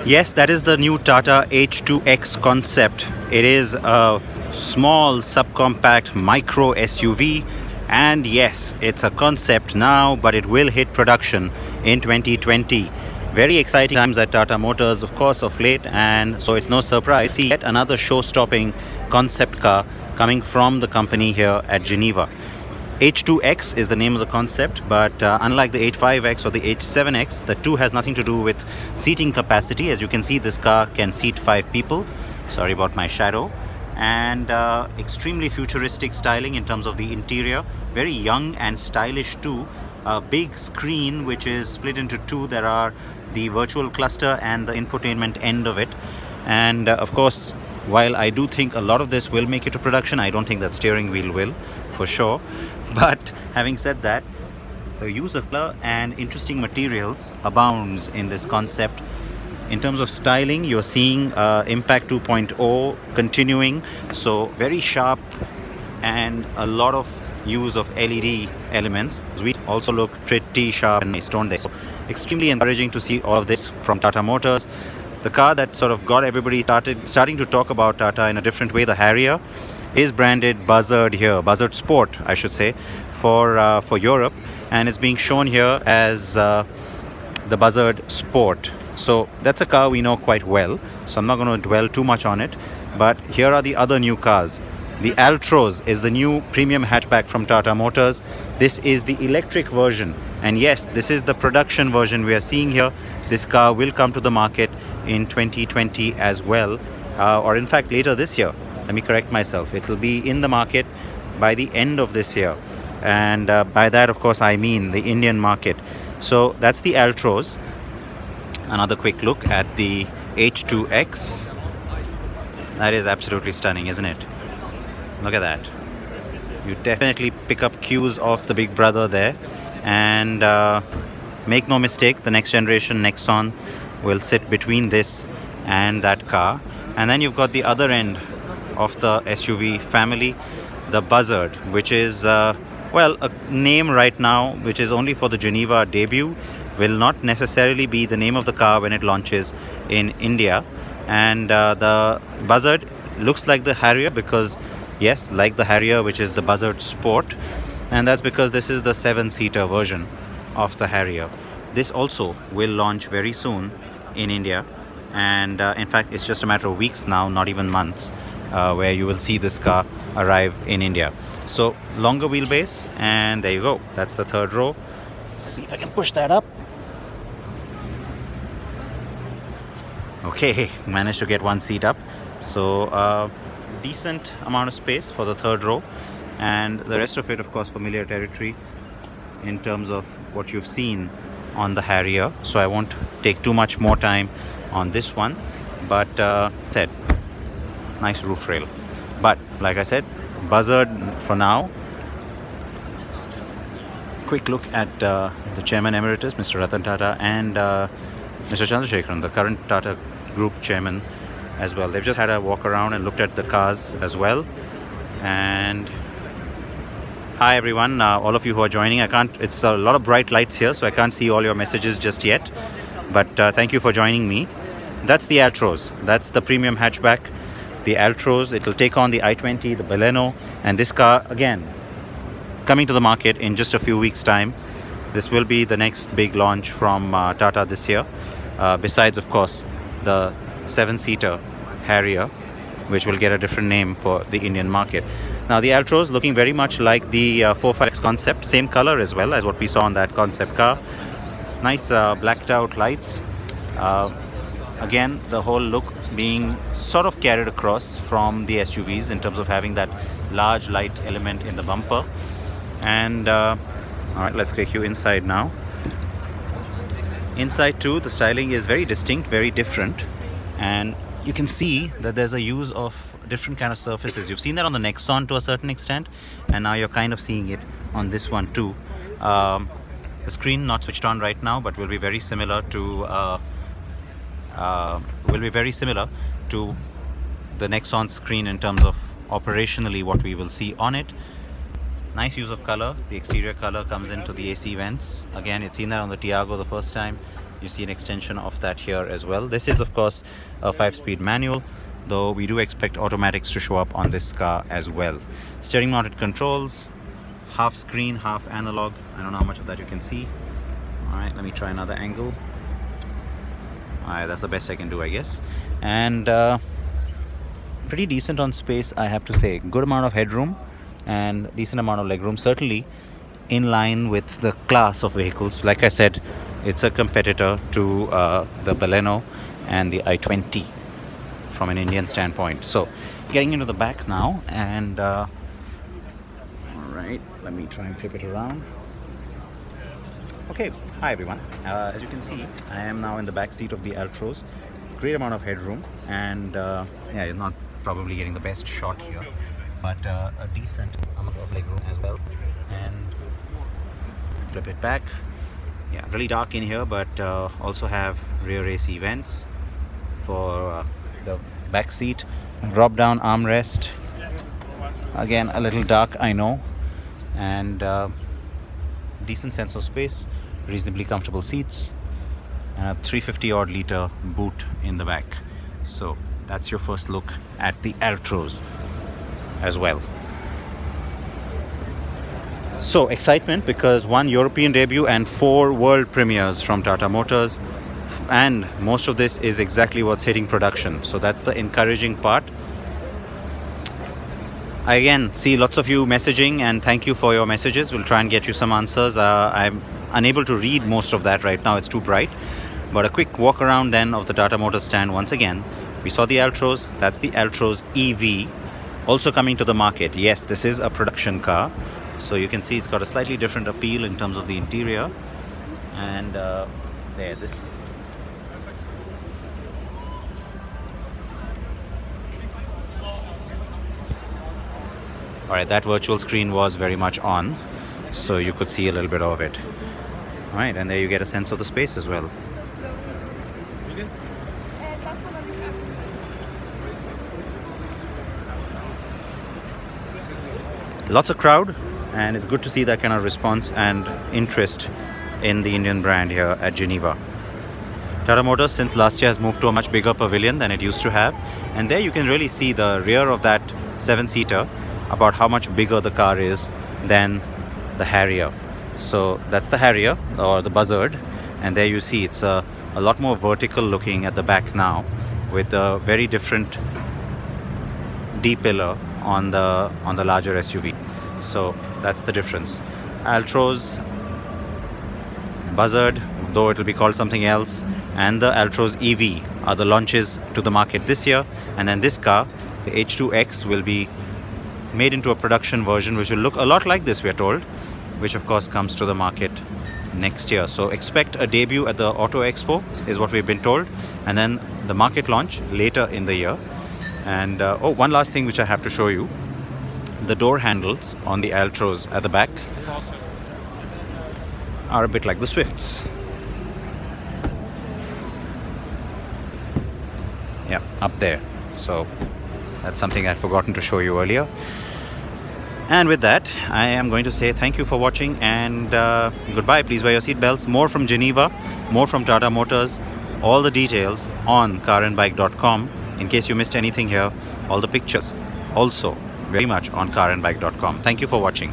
Yes, that is the new Tata H2X concept. It is a small subcompact micro SUV, and yes, it's a concept now, but it will hit production in 2020. Very exciting times at Tata Motors, of course, of late, and so it's no surprise to see yet another show-stopping concept car coming from the company here at Geneva. H2X is the name of the concept, but unlike the H5X or the H7X, the 2 has nothing to do with seating capacity. As you can see, this car can seat 5 people. Sorry about my shadow. And extremely futuristic styling in terms of the interior. Very young and stylish too. A big screen which is split into two. There are the virtual cluster and the infotainment end of it. And of course, while I do think a lot of this will make it to production, I don't think that steering wheel will, for sure. But having said that, the use of color and interesting materials abounds in this concept. In terms of styling, you're seeing Impact 2.0 continuing, so very sharp and a lot of use of LED elements. We also look pretty sharp and nice, don't they? So extremely encouraging to see all of this from Tata Motors. The car that sort of got everybody starting to talk about Tata in a different way, the Harrier, is branded Buzzard here, Buzzard Sport, I should say, for Europe, and it's being shown here as the Buzzard Sport. So that's a car we know quite well, so I'm not going to dwell too much on it. But here are the other new cars. The Altroz is the new premium hatchback from Tata Motors. This is the electric version, and yes, this is the production version we are seeing here. This car will come to the market in 2020 as well, or in fact later this year. Let me correct myself. It will be in the market by the end of this year, and by that of course I mean the Indian market. So that's the Altroz. Another quick look at the H2X. That is absolutely stunning, isn't it? Look at that. You definitely pick up cues of the big brother there, and make no mistake, the next generation Nexon will sit between this and that car. And then you've got the other end of the SUV family, the Buzzard, which is well, a name right now which is only for the Geneva debut, will not necessarily be the name of the car when it launches in India. And the Buzzard looks like the Harrier because, yes, like the Harrier, which is the Buzzard Sport, and that's because this is the 7-seater version of the Harrier. This also will launch very soon in India, and in fact it's just a matter of weeks now, not even months, where you will see this car arrive in India. So longer wheelbase, and there you go, that's the third row. See if I can push that up. Okay, managed to get one seat up, so decent amount of space for the third row, and the rest of it of course familiar territory in terms of what you've seen on the Harrier, so I won't take too much more time on this one. But said, nice roof rail. But like I said, Buzzard for now. Quick look at the Chairman Emeritus, Mr. Ratan Tata, and Mr. Chandrasekharan, the current Tata Group Chairman as well. They've just had a walk around and looked at the cars as well. And hi everyone, all of you who are joining. It's a lot of bright lights here, so I can't see all your messages just yet, but thank you for joining me. That's the Altroz. That's the premium hatchback, the Altroz. It will take on the i20, the Baleno, and this car again coming to the market in just a few weeks time. This will be the next big launch from Tata this year, besides of course the 7-seater Harrier, which will get a different name for the Indian market. Now the Altroz looking very much like the 45X concept, same color as well as what we saw on that concept car. Nice blacked out lights. Again, the whole look being sort of carried across from the SUVs in terms of having that large light element in the bumper. And all right, let's take you inside now. Inside too, the styling is very distinct, very different, and you can see that there's a use of different kind of surfaces. You've seen that on the Nexon to a certain extent, and now you're kind of seeing it on this one too. The screen not switched on right now, but will be very similar to the Nexon screen in terms of operationally what we will see on it. Nice use of color. The exterior color comes into the AC vents. Again, you've seen that on the Tiago the first time. You see an extension of that here as well. This is of course a 5-speed manual, though we do expect automatics to show up on this car as well. Steering mounted controls, half screen, half analog. I don't know how much of that you can see. All right, let me try another angle. All right, that's the best I can do, I guess. And pretty decent on space, I have to say. Good amount of headroom and decent amount of legroom, certainly in line with the class of vehicles. Like I said, it's a competitor to the Baleno and the i20 from an Indian standpoint. So getting into the back now, and all right, let me try and flip it around. Okay, hi everyone. As you can see, I am now in the back seat of the Altroz. Great amount of headroom, and yeah, not probably getting the best shot here, but a decent amount of legroom as well. And flip it back. Yeah, really dark in here, but also have rear AC vents for the back seat. Drop down armrest. Again, a little dark, I know, and decent sense of space. Reasonably comfortable seats, and a 350 odd liter boot in the back. So that's your first look at the Altroz as well. So excitement, because 1 European debut and 4 world premieres from Tata Motors, and most of this is exactly what's hitting production. So that's the encouraging part. I again see lots of you messaging, and thank you for your messages. We'll try and get you some answers. I'm unable to read most of that right now, it's too bright. But a quick walk around then of the Tata Motors stand once again. We saw the Altroz, that's the Altroz EV, also coming to the market. Yes, this is a production car, so you can see it's got a slightly different appeal in terms of the interior. And there, this. Alright, that virtual screen was very much on, so you could see a little bit of it. Alright, and there you get a sense of the space as well. Lots of crowd, and it's good to see that kind of response and interest in the Indian brand here at Geneva. Tata Motors since last year has moved to a much bigger pavilion than it used to have, and there you can really see the rear of that 7-seater, about how much bigger the car is than the Harrier. So that's the Harrier, or the Buzzard, and there you see it's a lot more vertical looking at the back now, with a very different D-pillar on the larger SUV. So that's the difference. Altroz, Buzzard, though it will be called something else, and the Altroz EV are the launches to the market this year. And then this car, the H2X, will be made into a production version which will look a lot like this, we are told, which of course comes to the market next year. So expect a debut at the Auto Expo is what we've been told, and then the market launch later in the year. And oh, one last thing which I have to show you. The door handles on the Altroz at the back are a bit like the Swifts. Yeah, up there. So that's something I'd forgotten to show you earlier. And with that, I am going to say thank you for watching, and goodbye. Please wear your seatbelts. More from Geneva, more from Tata Motors. All the details on carandbike.com. In case you missed anything here, all the pictures also very much on carandbike.com. Thank you for watching.